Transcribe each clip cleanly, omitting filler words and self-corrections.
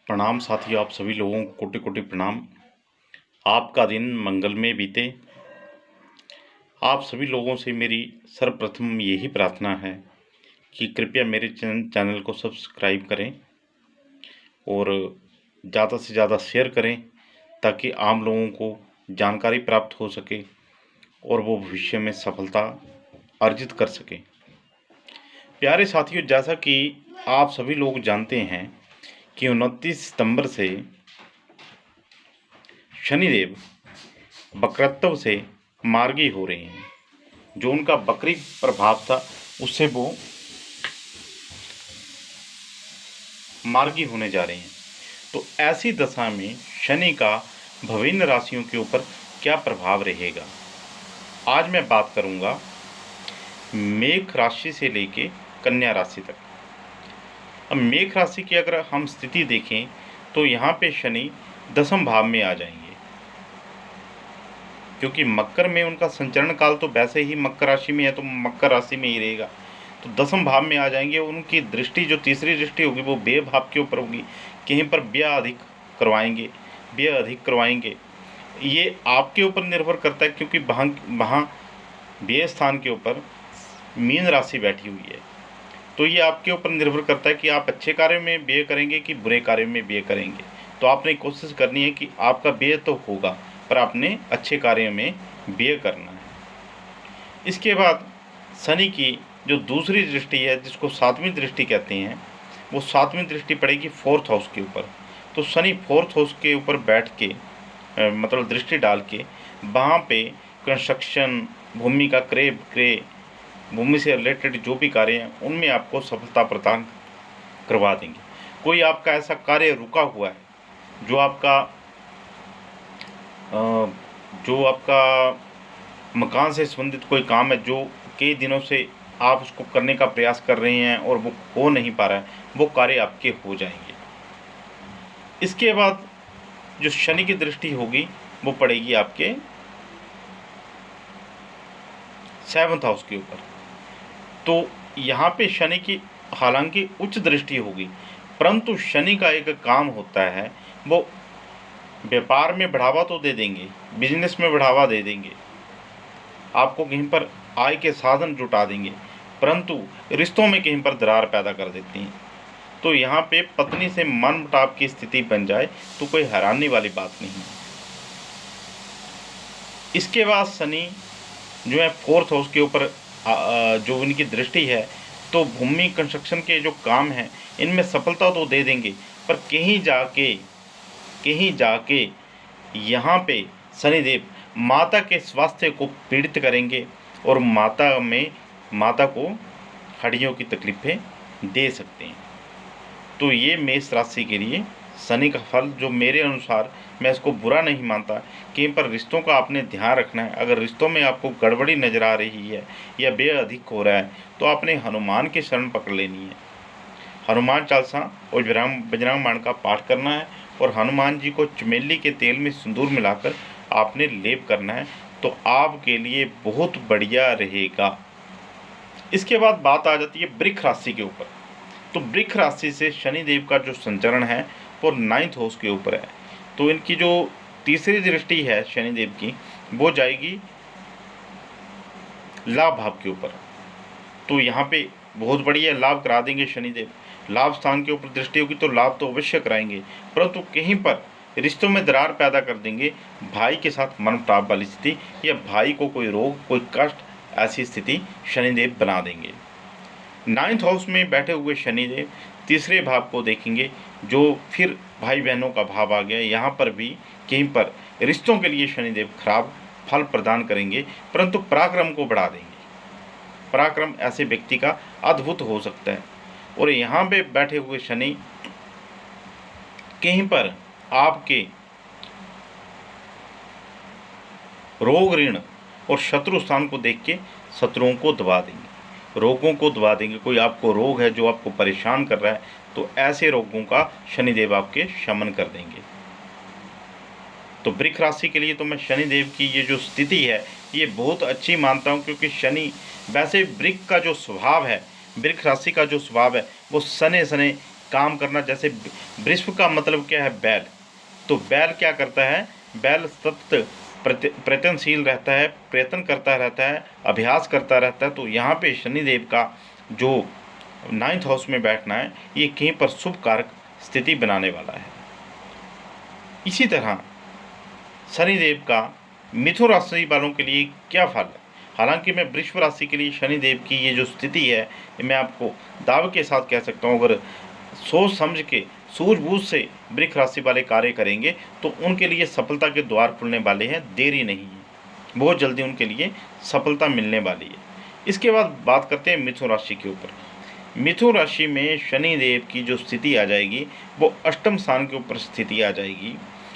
प्रणाम साथियों, आप सभी लोगों को कोटि कोटि प्रणाम। आपका दिन मंगलमय बीते। आप सभी लोगों से मेरी सर्वप्रथम यही प्रार्थना है कि कृपया मेरे चैनल को सब्सक्राइब करें और ज़्यादा से ज़्यादा शेयर करें ताकि आम लोगों को जानकारी प्राप्त हो सके और वो भविष्य में सफलता अर्जित कर सकें। प्यारे साथियों, जैसा कि आप सभी लोग जानते हैं कि 29 सितंबर से शनिदेव वक्रत्व से मार्गी हो रहे हैं। जो उनका वक्री प्रभाव था उससे वो मार्गी होने जा रहे हैं। तो ऐसी दशा में शनि का विभिन्न राशियों के ऊपर क्या प्रभाव रहेगा, आज मैं बात करूंगा मेष राशि से लेके कन्या राशि तक। अब मेष राशि की अगर हम स्थिति देखें तो यहाँ पे शनि दसम भाव में आ जाएंगे, क्योंकि मकर में उनका संचरण काल तो वैसे ही मकर राशि में है, तो मकर राशि में ही रहेगा। तो दसम भाव में आ जाएंगे। उनकी दृष्टि, जो तीसरी दृष्टि होगी, वो व्यय भाव के ऊपर होगी। कहीं पर व्यय अधिक करवाएंगे। ये आपके ऊपर निर्भर करता है, क्योंकि वहाँ व्यय स्थान के ऊपर मीन राशि बैठी हुई है। तो ये आपके ऊपर निर्भर करता है कि आप अच्छे कार्य में व्यय करेंगे कि बुरे कार्य में व्यय करेंगे। तो आपने कोशिश करनी है कि आपका व्यय तो होगा, पर आपने अच्छे कार्य में व्यय करना है। इसके बाद शनि की जो दूसरी दृष्टि है, जिसको सातवीं दृष्टि कहते हैं, वो सातवीं दृष्टि पड़ेगी फोर्थ हाउस के ऊपर। तो शनि फोर्थ हाउस के ऊपर बैठ के मतलब दृष्टि डाल के वहाँ पे कंस्ट्रक्शन, भूमि का क्रय विक्रय, भूमि से रिलेटेड जो भी कार्य हैं उनमें आपको सफलता प्रदान करवा देंगे। कोई आपका ऐसा कार्य रुका हुआ है जो आपका मकान से संबंधित कोई काम है, जो कई दिनों से आप उसको करने का प्रयास कर रहे हैं और वो हो नहीं पा रहा है, वो कार्य आपके हो जाएंगे। इसके बाद जो शनि की दृष्टि होगी वो पड़ेगी आपके सेवंथ हाउस के ऊपर। तो यहाँ पे शनि की हालांकि उच्च दृष्टि होगी, परंतु शनि का एक काम होता है, वो व्यापार में बढ़ावा तो दे देंगे, बिजनेस में बढ़ावा दे देंगे, आपको कहीं पर आय के साधन जुटा देंगे, परंतु रिश्तों में कहीं पर दरार पैदा कर देती हैं। तो यहाँ पे पत्नी से मनमुटाव की स्थिति बन जाए तो कोई हैरानी वाली बात नहीं है। इसके बाद शनि जो है फोर्थ हाउस के ऊपर जो उनकी दृष्टि है, तो भूमि कंस्ट्रक्शन के जो काम हैं इनमें सफलता तो दे देंगे, पर कहीं जाके यहाँ पे शनिदेव माता के स्वास्थ्य को पीड़ित करेंगे और माता को हड्डियों की तकलीफ़ें दे सकते हैं। तो ये मेष राशि के लिए शनि का फल, जो मेरे अनुसार, मैं इसको बुरा नहीं मानता। कहीं पर रिश्तों का आपने ध्यान रखना है। अगर रिश्तों में आपको गड़बड़ी नज़र आ रही है या व्यय अधिक हो रहा है, तो आपने हनुमान की शरण पकड़ लेनी है। हनुमान चालीसा और बजरंग बाण का पाठ करना है और हनुमान जी को चमेली के तेल में सिंदूर मिलाकर आपने लेप करना है, तो आपके लिए बहुत बढ़िया रहेगा। इसके बाद बात आ जाती है वृक्ष राशि के ऊपर। तो वृक्ष राशि से शनिदेव का जो संचरण है वो 9th हाउस के ऊपर है। तो इनकी जो तीसरी दृष्टि है शनिदेव की, वो जाएगी लाभ भाव के ऊपर। तो यहाँ पे बहुत बढ़िया लाभ करा देंगे शनिदेव। लाभ स्थान के ऊपर दृष्टि होगी तो लाभ तो अवश्य कराएंगे, परंतु कहीं पर रिश्तों में दरार पैदा कर देंगे। भाई के साथ मनमुटाव वाली स्थिति या भाई को कोई रोग, कोई कष्ट, ऐसी स्थिति शनिदेव बना देंगे। 9th हाउस में बैठे हुए शनिदेव तीसरे भाव को देखेंगे, जो फिर भाई बहनों का भाव आ गया। यहाँ पर भी कहीं पर रिश्तों के लिए शनिदेव खराब फल प्रदान करेंगे, परंतु पराक्रम को बढ़ा देंगे। पराक्रम ऐसे व्यक्ति का अद्भुत हो सकता है। और यहाँ पे बैठे हुए शनि कहीं पर आपके रोग, ऋण और शत्रु स्थान को देख के शत्रुओं को दबा देंगे, रोगों को दबा देंगे। कोई आपको रोग है जो आपको परेशान कर रहा है, तो ऐसे रोगों का शनिदेव आपके शमन कर देंगे। तो वृक्ष राशि के लिए तो मैं शनिदेव की ये जो स्थिति है ये बहुत अच्छी मानता हूँ, क्योंकि शनि वैसे वृक्ष का जो स्वभाव है, वृक्ष राशि का जो स्वभाव है, वो सने सने काम करना। जैसे वृषभ का मतलब क्या है? बैल। तो बैल क्या करता है? बैल सतत प्रयत्नशील रहता है, प्रयत्न करता रहता है, अभ्यास करता रहता है। तो यहाँ पे शनिदेव का जो 9th हाउस में बैठना है, ये कहीं पर शुभ कारक स्थिति बनाने वाला है। इसी तरह शनिदेव का मिथुन राशि वालों के लिए क्या फल है? हालांकि मैं वृषभ राशि के लिए शनिदेव की ये जो स्थिति है, मैं आपको दावे के साथ कह सकता हूँ, अगर सोच समझ के सूझबूझ से वृक्ष राशि वाले कार्य करेंगे तो उनके लिए सफलता के द्वार खुलने वाले हैं, देरी नहीं है, बहुत जल्दी उनके लिए सफलता मिलने वाली है। इसके बाद बात करते हैं मिथुन राशि के ऊपर। मिथुन राशि में शनिदेव की जो स्थिति आ जाएगी वो अष्टम स्थान के ऊपर स्थिति आ जाएगी,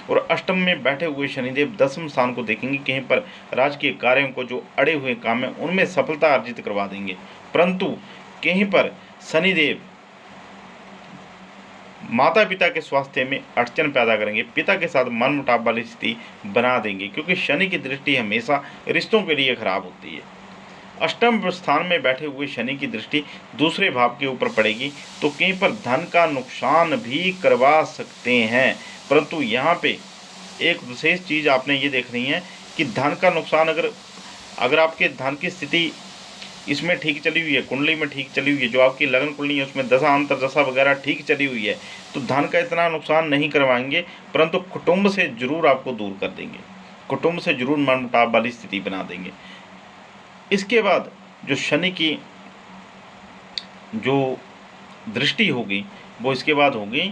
और अष्टम में बैठे हुए शनिदेव दसम स्थान को देखेंगे। कहीं पर राजकीय कार्यों को जो अड़े हुए काम है उनमें सफलता अर्जित करवा देंगे, परंतु कहीं पर शनिदेव माता पिता के स्वास्थ्य में अड़चन पैदा करेंगे, पिता के साथ मनमुटाव वाली स्थिति बना देंगे, क्योंकि शनि की दृष्टि हमेशा रिश्तों के लिए खराब होती है। अष्टम स्थान में बैठे हुए शनि की दृष्टि दूसरे भाव के ऊपर पड़ेगी, तो कहीं पर धन का नुकसान भी करवा सकते हैं। परंतु यहाँ पे एक विशेष चीज़ आपने ये देखनी है कि धन का नुकसान अगर आपके धन की स्थिति इसमें ठीक चली हुई है, कुंडली में ठीक चली हुई है, जो आपकी लगन कुंडली है उसमें दशा अंतर दशा वगैरह ठीक चली हुई है, तो धन का इतना नुकसान नहीं करवाएंगे, परंतु कुटुंब से जरूर आपको दूर कर देंगे, कुटुंब से जरूर मनमुटाव वाली स्थिति बना देंगे। इसके बाद जो शनि की जो दृष्टि होगी वो इसके बाद होगी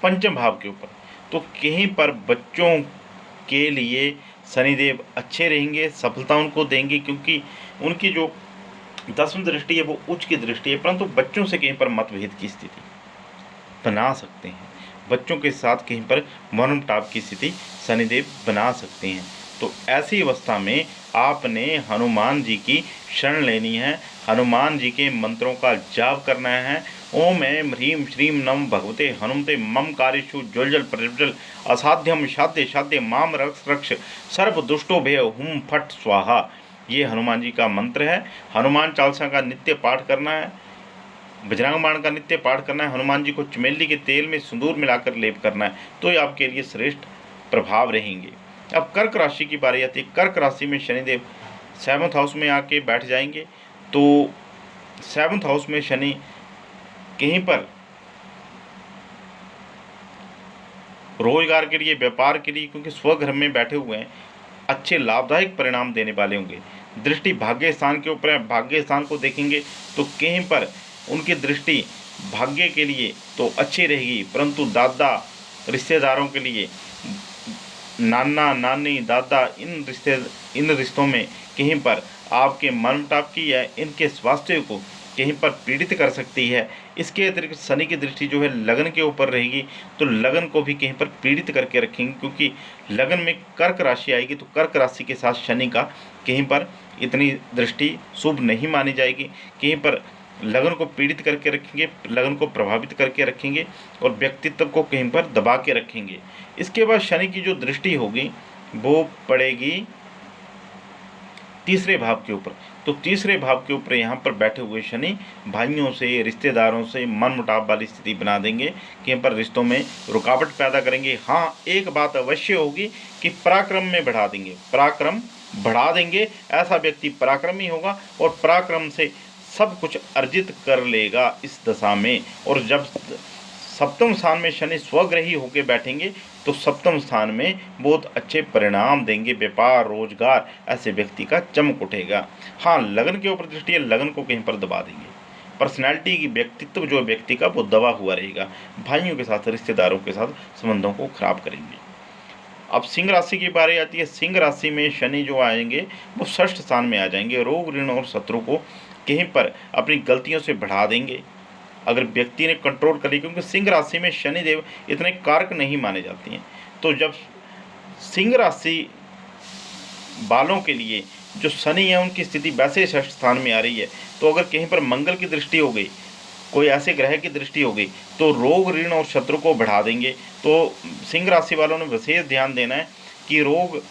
पंचम भाव के ऊपर। तो कहीं पर बच्चों के लिए शनिदेव अच्छे रहेंगे, सफलता उनको देंगे, क्योंकि उनकी जो दसवीं दृष्टि है वो उच्च की दृष्टि है, परंतु बच्चों से कहीं पर मतभेद की स्थिति बना सकते हैं, बच्चों के साथ कहीं पर मनमुटाव की स्थिति शनिदेव बना सकते हैं। तो ऐसी अवस्था में आपने हनुमान जी की शरण लेनी है, हनुमान जी के मंत्रों का जाप करना है। ओम ऐं ह्रीं श्रीं नम भगवते हनुमते मम कार्येषु ज्वलज्वल प्रज्वल असाध्यम साध्य साध्य माम रक्ष रक्ष सर्व दुष्टो भय हुम फट स्वाहा। ये हनुमान जी का मंत्र है। हनुमान चालीसा का नित्य पाठ करना है, बजरंग बाण का नित्य पाठ करना है, हनुमान जी को चमेली के तेल में सिंदूर मिलाकर लेप करना है, तो ये आपके लिए श्रेष्ठ प्रभाव रहेंगे। अब कर्क राशि की बारी आती है। कर्क राशि में शनिदेव 7th हाउस में आके बैठ जाएंगे, तो 7th हाउस में शनि कहीं पर रोजगार के लिए, व्यापार के लिए, क्योंकि स्वगृह में बैठे हुए हैं, अच्छे लाभदायक परिणाम देने वाले होंगे। दृष्टि भाग्य स्थान के ऊपर है, भाग्य स्थान को देखेंगे तो कहीं पर उनकी दृष्टि भाग्य के लिए तो अच्छी रहेगी, परंतु दादा रिश्तेदारों के लिए, नाना नानी दादा इन रिश्तों में कहीं पर आपके मनमुटाव की या इनके स्वास्थ्य को कहीं पर पीड़ित कर सकती है। इसके अतिरिक्त शनि की दृष्टि जो है लगन के ऊपर रहेगी, तो लगन को भी कहीं पर पीड़ित करके रखेंगे, क्योंकि लगन में कर्क राशि आएगी, तो कर्क राशि के साथ शनि का कहीं पर इतनी दृष्टि शुभ नहीं मानी जाएगी। कहीं पर लगन को पीड़ित करके रखेंगे, लगन को प्रभावित करके रखेंगे, और व्यक्तित्व को कहीं पर दबा के रखेंगे। इसके बाद शनि की जो दृष्टि होगी वो पड़ेगी तीसरे भाव के ऊपर। तो तीसरे भाव के ऊपर यहाँ पर बैठे हुए शनि भाइयों से, रिश्तेदारों से मनमुटाव वाली स्थिति बना देंगे, कहीं पर रिश्तों में रुकावट पैदा करेंगे। हाँ, एक बात अवश्य होगी कि पराक्रम में बढ़ा देंगे, पराक्रम बढ़ा देंगे। ऐसा व्यक्ति पराक्रमी होगा और पराक्रम से सब कुछ अर्जित कर लेगा इस दशा में। और जब सप्तम स्थान में शनि स्वग्रही होकर बैठेंगे तो सप्तम स्थान में बहुत अच्छे परिणाम देंगे, व्यापार रोजगार ऐसे व्यक्ति का चमक उठेगा। हाँ, लगन के ऊपर दृष्टि है, लगन को कहीं पर दबा देंगे, पर्सनैलिटी की व्यक्तित्व जो व्यक्ति का वो दबा हुआ रहेगा, भाइयों के साथ, रिश्तेदारों के साथ संबंधों को खराब करेंगे। अब सिंह राशि की बारी आती है। सिंह राशि में शनि जो आएंगे वो 6th स्थान में आ जाएंगे, रोग ऋण और शत्रु को कहीं पर अपनी गलतियों से बढ़ा देंगे अगर व्यक्ति ने कंट्रोल कर ली, क्योंकि सिंह राशि में शनिदेव इतने कारक नहीं माने जाते हैं। तो जब सिंह राशि वालों के लिए जो शनि है उनकी स्थिति वैसे 6th स्थान में आ रही है, तो अगर कहीं पर मंगल की दृष्टि हो गई, कोई ऐसे ग्रह की दृष्टि हो गई, तो रोग ऋण और शत्रु को बढ़ा देंगे। तो सिंह राशि वालों ने विशेष ध्यान देना है कि रोग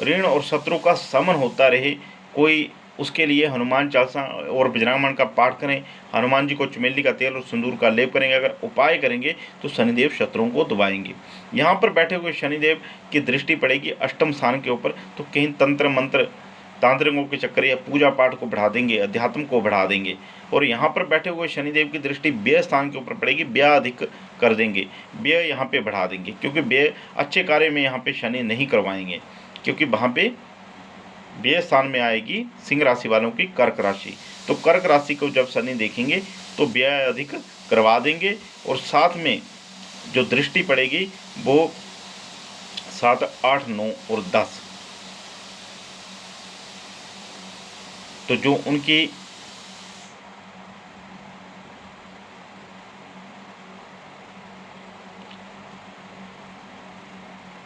ऋण और शत्रु का समन होता रहे, कोई उसके लिए हनुमान चालीसा और बजरंग का पाठ करें। हनुमान जी को चमेली का तेल और सिंदूर का लेप करेंगे। अगर उपाय करेंगे तो शनिदेव शत्रुओं को दबाएंगे। यहाँ पर बैठे हुए शनिदेव की दृष्टि पड़ेगी अष्टम स्थान के ऊपर, तो कहीं तंत्र मंत्र तांत्रिकों के चक्कर या पूजा पाठ को बढ़ा देंगे, अध्यात्म को बढ़ा देंगे। और यहाँ पर बैठे हुए शनिदेव की दृष्टि व्यय स्थान के ऊपर पड़ेगी, व्यय अधिक कर देंगे, व्यय यहाँ पे बढ़ा देंगे, क्योंकि व्यय अच्छे कार्य में यहाँ पे शनि नहीं करवाएंगे, क्योंकि वहाँ पे व्यय स्थान में आएगी सिंह राशि वालों की कर्क राशि। तो कर्क राशि को जब शनि देखेंगे तो व्यय अधिक करवा देंगे। और साथ में जो दृष्टि पड़ेगी वो 7, 8, 9 और 10, तो जो उनकी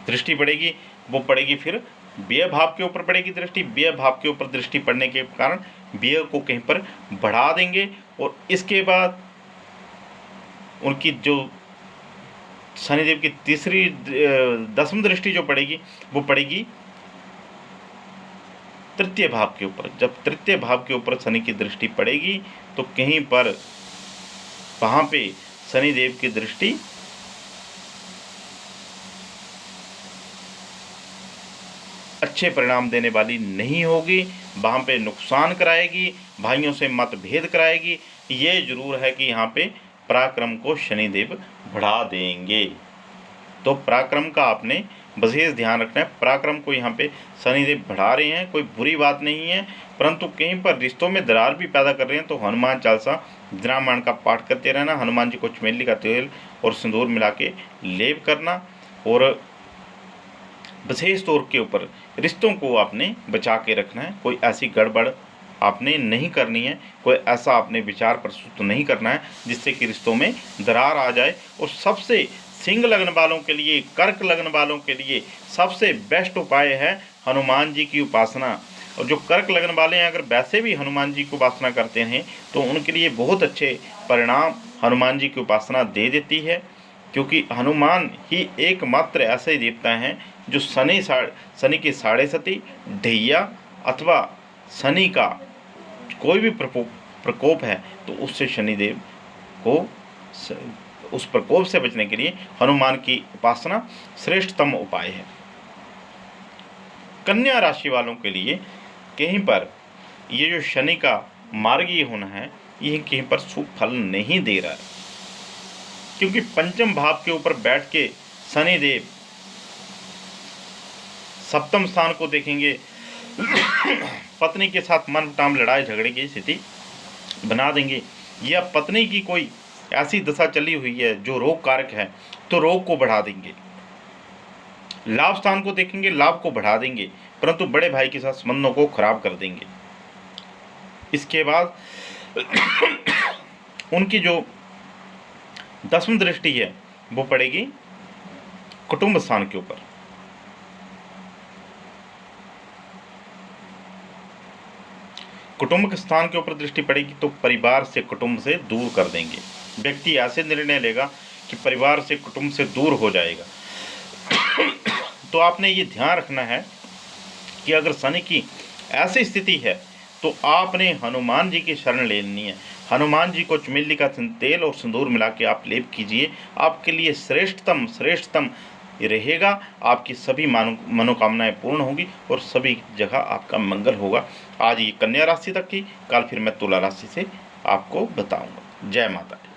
दृष्टि पड़ेगी वो पड़ेगी फिर व्यय भाव के ऊपर पड़ेगी दृष्टि। व्यय भाव के ऊपर दृष्टि पड़ने के कारण व्यय को कहीं पर बढ़ा देंगे। और इसके बाद उनकी जो शनिदेव की तीसरी 10वीं दृष्टि जो पड़ेगी वो पड़ेगी तृतीय भाव के ऊपर। जब तृतीय भाव के ऊपर शनि की दृष्टि पड़ेगी तो कहीं पर वहाँ पे शनिदेव की दृष्टि अच्छे परिणाम देने वाली नहीं होगी, वहाँ पे नुकसान कराएगी, भाइयों से मतभेद कराएगी। ये जरूर है कि यहाँ पे पराक्रम को शनिदेव बढ़ा देंगे। तो पराक्रम का आपने विशेष ध्यान रखना है। पराक्रम को यहाँ पे शनिदेव बढ़ा रहे हैं, कोई बुरी बात नहीं है, परंतु कहीं पर रिश्तों में दरार भी पैदा कर रहे हैं। तो हनुमान चालीसा रामायण का पाठ करते रहना, हनुमान जी को चमेली का तेल और सिंदूर मिला के लेप करना, और विशेष तौर के ऊपर रिश्तों को आपने बचा के रखना है। कोई ऐसी गड़बड़ आपने नहीं करनी है, कोई ऐसा आपने विचार प्रस्तुत नहीं करना है जिससे कि रिश्तों में दरार आ जाए। और सबसे सिंह लग्न वालों के लिए, कर्क लग्न वालों के लिए सबसे बेस्ट उपाय है हनुमान जी की उपासना। और जो कर्क लग्न वाले हैं अगर वैसे भी हनुमान जी की उपासना करते हैं तो उनके लिए बहुत अच्छे परिणाम हनुमान जी की उपासना दे देती है, क्योंकि हनुमान ही एकमात्र ऐसे देवता हैं जो शनि की साढ़े सती, ढैया अथवा शनि का कोई भी प्रकोप है तो उससे शनिदेव को उस प्रकोप से बचने के लिए हनुमान की उपासना श्रेष्ठतम उपाय है। कन्या राशि वालों के लिए कहीं पर ये जो शनि का मार्गीय होना है ये कहीं पर शुभ फल नहीं दे रहा है, क्योंकि पंचम भाव के ऊपर बैठ के शनिदेव सप्तम स्थान को देखेंगे, पत्नी के साथ मनमुटाव लड़ाई झगड़े की स्थिति बना देंगे, या पत्नी की कोई ऐसी दशा चली हुई है जो रोग कारक है तो रोग को बढ़ा देंगे। लाभ स्थान को देखेंगे, लाभ को बढ़ा देंगे, परंतु बड़े भाई के साथ संबंधों को खराब कर देंगे। इसके बाद उनकी जो 10वीं दृष्टि है वो पड़ेगी कुटुंब स्थान के ऊपर। कुटुंब के स्थान के ऊपर दृष्टि पड़ेगी तो परिवार से, कुटुंब से दूर कर देंगे। व्यक्ति ऐसे निर्णय लेगा कि परिवार से, कुटुंब से दूर हो जाएगा। तो आपने ये ध्यान रखना है कि अगर शनि की ऐसी स्थिति है तो आपने हनुमान जी की शरण लेनी है। हनुमान जी को चमेली का तेल और सिंदूर मिला के आप लेप कीजिए, आपके लिए श्रेष्ठतम रहेगा। आपकी सभी मनोकामनाएं पूर्ण होगी और सभी जगह आपका मंगल होगा। आज ये कन्या राशि तक की, कल फिर मैं तुला राशि से आपको बताऊंगा। जय माता दी।